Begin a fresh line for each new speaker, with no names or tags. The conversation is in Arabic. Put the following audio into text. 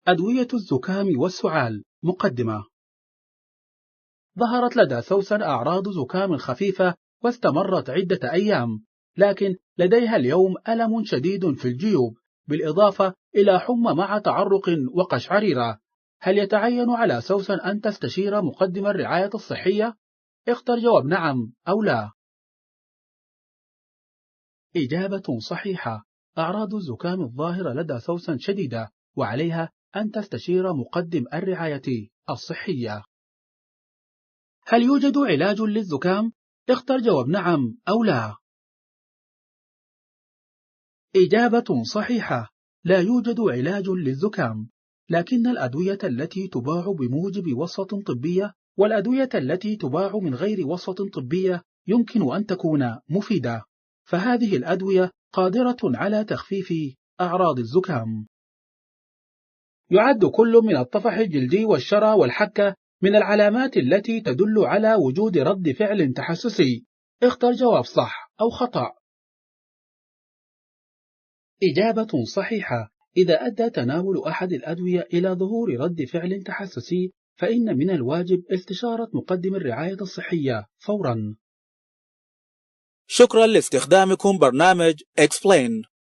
أدوية الزكام والسعال. مقدمة. ظهرت لدى سوسن أعراض زكام خفيفة واستمرت عدة أيام، لكن لديها اليوم ألم شديد في الجيوب، بالإضافة إلى حمى مع تعرق وقشعريرة. هل يتعين على سوسن أن تستشير مقدم الرعاية الصحية؟ اختر جواب نعم أو لا. إجابة صحيحة. أعراض الزكام الظاهرة لدى سوسن شديدة، وعليها أن تستشير مقدم الرعاية الصحية. هل يوجد علاج للزكام؟ اختر جواب نعم أو لا. إجابة صحيحة. لا يوجد علاج للزكام، لكن الأدوية التي تباع بموجب وصفة طبية والأدوية التي تباع من غير وصفة طبية يمكن أن تكون مفيدة، فهذه الأدوية قادرة على تخفيف أعراض الزكام. يعد كل من الطفح الجلدي والشرى والحكة من العلامات التي تدل على وجود رد فعل تحسسي. اختر جواب صح أو خطأ. إجابة صحيحة. إذا أدى تناول أحد الأدوية إلى ظهور رد فعل تحسسي، فإن من الواجب استشارة مقدم الرعاية الصحية فورا.
شكرا لاستخدامكم برنامج Explain.